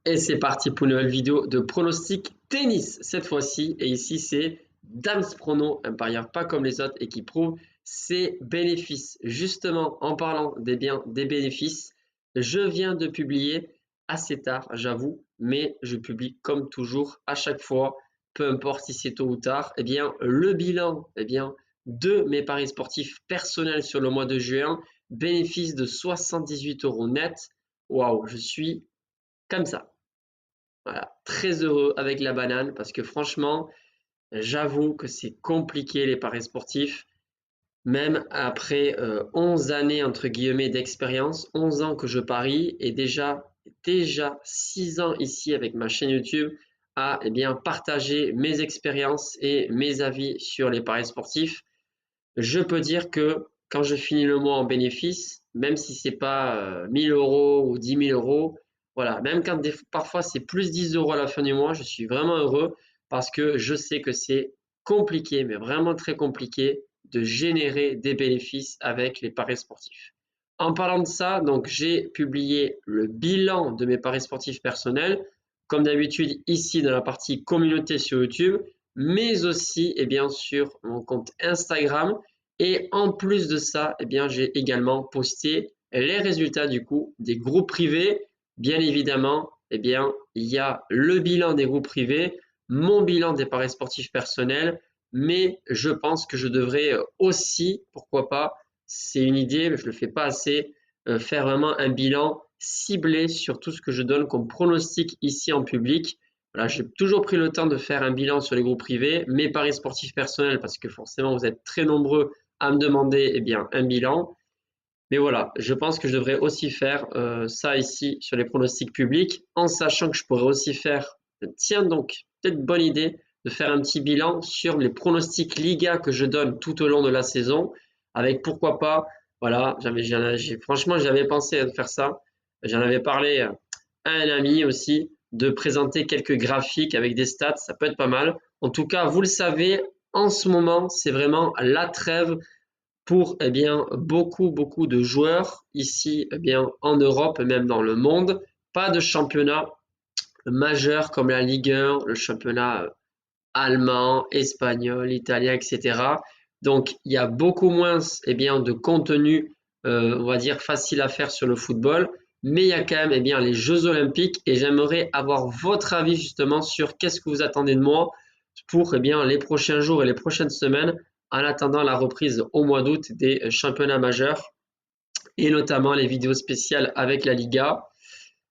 Et c'est parti pour une nouvelle vidéo de pronostic tennis cette fois-ci. Et ici, c'est Dams Prono, un parieur pas comme les autres et qui prouve ses bénéfices. Justement, en parlant des bénéfices, je viens de publier assez tard, j'avoue, mais je publie comme toujours à chaque fois, peu importe si c'est tôt ou tard, le bilan de mes paris sportifs personnels sur le mois de juin, bénéfice de 78 € net. Waouh, je suis comme ça. Voilà, très heureux avec la banane parce que franchement, j'avoue que c'est compliqué les paris sportifs, même après 11 années entre guillemets d'expérience, 11 ans que je parie et déjà 6 ans ici avec ma chaîne YouTube à partager mes expériences et mes avis sur les paris sportifs. Je peux dire que quand je finis le mois en bénéfice, même si c'est pas 1000 € ou 10 000 euros, voilà, même quand parfois c'est plus 10 € à la fin du mois, je suis vraiment heureux parce que je sais que c'est compliqué, mais vraiment très compliqué de générer des bénéfices avec les paris sportifs. En parlant de ça, donc j'ai publié le bilan de mes paris sportifs personnels, comme d'habitude ici dans la partie communauté sur YouTube, mais aussi et bien sûr mon compte Instagram. Et en plus de ça, j'ai également posté les résultats du coup des groupes privés. Bien évidemment, il y a le bilan des groupes privés, mon bilan des paris sportifs personnels, mais je pense que je devrais aussi, pourquoi pas, c'est une idée, mais je ne le fais pas assez, faire vraiment un bilan ciblé sur tout ce que je donne comme pronostic ici en public. Voilà, j'ai toujours pris le temps de faire un bilan sur les groupes privés, mes paris sportifs personnels, parce que forcément vous êtes très nombreux à me demander un bilan. Mais voilà, je pense que je devrais aussi faire ça ici sur les pronostics publics, en sachant que je pourrais aussi faire, tiens donc, peut-être bonne idée, de faire un petit bilan sur les pronostics Liga que je donne tout au long de la saison, avec pourquoi pas, voilà, franchement j'avais pensé à faire ça, j'en avais parlé à un ami aussi, de présenter quelques graphiques avec des stats, ça peut être pas mal. En tout cas, vous le savez, en ce moment, c'est vraiment la trêve pour beaucoup de joueurs ici en Europe et même dans le monde. Pas de championnat majeur comme la Ligue 1, le championnat allemand, espagnol, italien, etc. Donc il y a beaucoup moins de contenu, on va dire, facile à faire sur le football. Mais il y a quand même les Jeux Olympiques et j'aimerais avoir votre avis justement sur qu'est-ce que vous attendez de moi pour les prochains jours et les prochaines semaines en attendant la reprise au mois d'août des championnats majeurs et notamment les vidéos spéciales avec la Liga.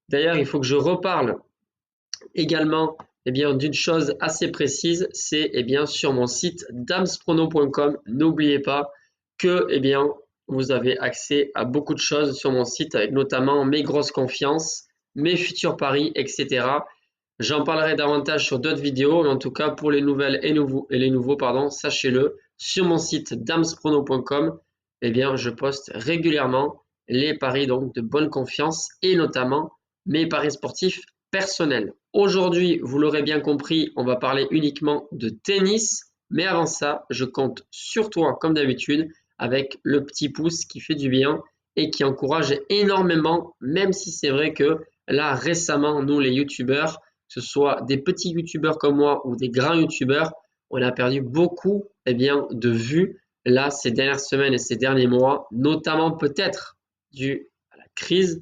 D'ailleurs, il faut que je reparle également d'une chose assez précise, c'est sur mon site damsprono.com. N'oubliez pas que vous avez accès à beaucoup de choses sur mon site avec notamment mes grosses confiances, mes futurs paris, etc. J'en parlerai davantage sur d'autres vidéos, mais en tout cas pour les nouvelles et les nouveaux, sachez-le, sur mon site damsprono.com, je poste régulièrement les paris donc de bonne confiance et notamment mes paris sportifs personnels. Aujourd'hui, vous l'aurez bien compris, on va parler uniquement de tennis, mais avant ça, je compte sur toi comme d'habitude avec le petit pouce qui fait du bien et qui encourage énormément, même si c'est vrai que là récemment, nous les youtubeurs, que ce soit des petits youtubeurs comme moi ou des grands youtubeurs, on a perdu beaucoup de vues là ces dernières semaines et ces derniers mois, notamment peut-être dû à la crise.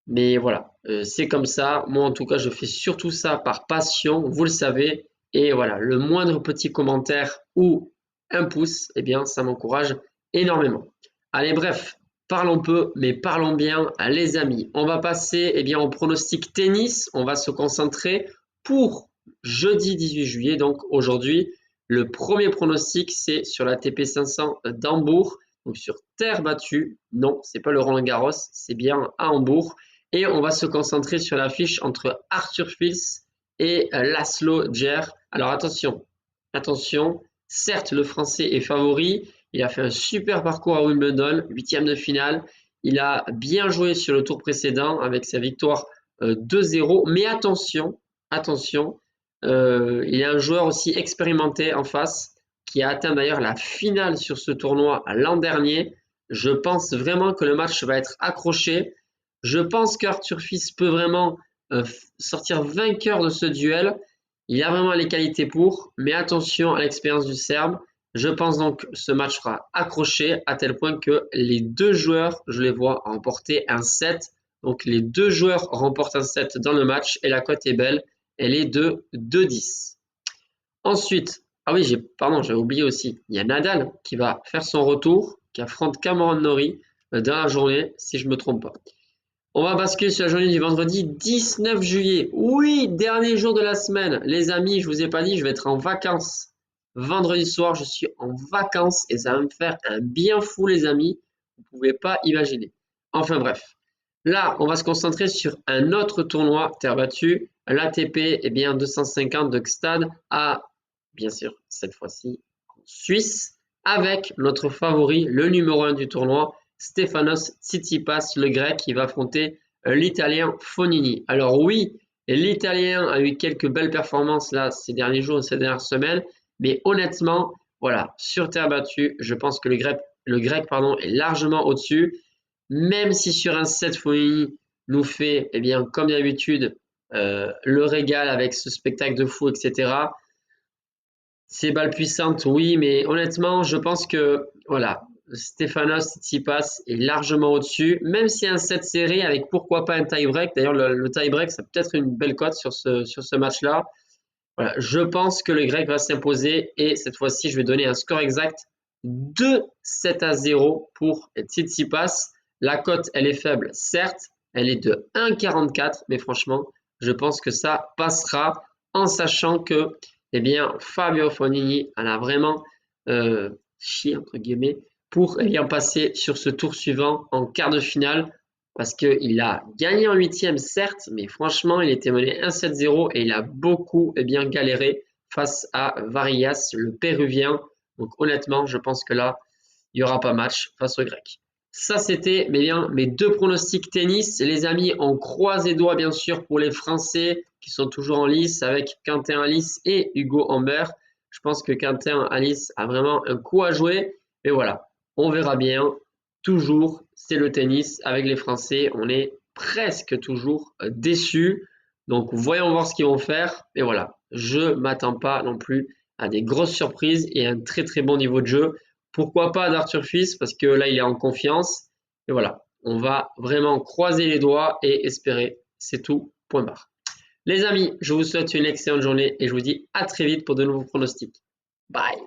Mais voilà, c'est comme ça. Moi, en tout cas, je fais surtout ça par passion, vous le savez. Et voilà, le moindre petit commentaire ou un pouce, ça m'encourage énormément. Allez, bref, parlons peu, mais parlons bien, les amis. On va passer au pronostic tennis. On va se concentrer pour jeudi 18 juillet. Donc aujourd'hui, le premier pronostic, c'est sur la TP 500 d'Hambourg. Donc sur terre battue. Non, c'est pas le Roland-Garros, c'est bien à Hambourg. Et on va se concentrer sur l'affiche entre Arthur Fils et Laszlo Djere. Alors attention, certes le français est favori, il a fait un super parcours à Wimbledon, huitième de finale, il a bien joué sur le tour précédent avec sa victoire 2-0, mais attention, il y a un joueur aussi expérimenté en face qui a atteint d'ailleurs la finale sur ce tournoi l'an dernier. Je pense vraiment que le match va être accroché. Je pense qu'Arthur Fils peut vraiment sortir vainqueur de ce duel. Il a vraiment les qualités pour, mais attention à l'expérience du Serbe. Je pense donc que ce match sera accroché à tel point que les deux joueurs, je les vois remporter un set. Donc les deux joueurs remportent un set dans le match et la cote est belle. Elle est de 2,10. Ensuite, ah oui, j'ai oublié aussi, il y a Nadal qui va faire son retour, qui affronte Cameron Norrie dans la journée, si je ne me trompe pas. On va basculer sur la journée du vendredi 19 juillet. Oui, dernier jour de la semaine. Les amis, je vous ai pas dit, je vais être en vacances. Vendredi soir, je suis en vacances et ça va me faire un bien fou, les amis. Vous ne pouvez pas imaginer. Enfin bref. Là, on va se concentrer sur un autre tournoi terre battue, l'ATP 250 de Gstad à, bien sûr, cette fois-ci en Suisse, avec notre favori, le numéro 1 du tournoi, Stefanos Tsitsipas, le grec, qui va affronter l'italien Fognini. Alors oui, l'italien a eu quelques belles performances là ces derniers jours et ces dernières semaines, mais honnêtement, voilà, sur terre battue, je pense que le grec est largement au-dessus. Même si sur un set Fognini nous fait, comme d'habitude, le régal avec ce spectacle de fou, etc. Ces balles puissantes, oui, mais honnêtement, je pense que voilà, Stefanos Tsitsipas est largement au-dessus, même si un set serré avec pourquoi pas un tie-break. D'ailleurs, le tie-break, ça peut être une belle cote sur ce match-là. Voilà, je pense que le grec va s'imposer et cette fois-ci, je vais donner un score exact de 7-0 pour Tsitsipas. La cote, elle est faible, certes, elle est de 1,44, mais franchement, je pense que ça passera en sachant que Fabio Fognini en a vraiment chié, entre guillemets, pour passer sur ce tour suivant en quart de finale parce qu'il a gagné en huitième, certes, mais franchement, il était mené 1-7-0 et il a beaucoup galéré face à Varillas, le Péruvien. Donc honnêtement, je pense que là, il n'y aura pas match face au Grec. Ça, c'était mes deux pronostics tennis. Les amis, on croise les doigts, bien sûr, pour les Français qui sont toujours en lice avec Quentin Alice et Hugo Humbert. Je pense que Quentin Alice a vraiment un coup à jouer. Mais voilà, on verra bien. Toujours, c'est le tennis. Avec les Français, on est presque toujours déçus. Donc, voyons voir ce qu'ils vont faire. Mais voilà, je m'attends pas non plus à des grosses surprises et un très très bon niveau de jeu. Pourquoi pas d'Arthur Fils parce que là, il est en confiance. Et voilà, on va vraiment croiser les doigts et espérer. C'est tout, point barre. Les amis, je vous souhaite une excellente journée et je vous dis à très vite pour de nouveaux pronostics. Bye!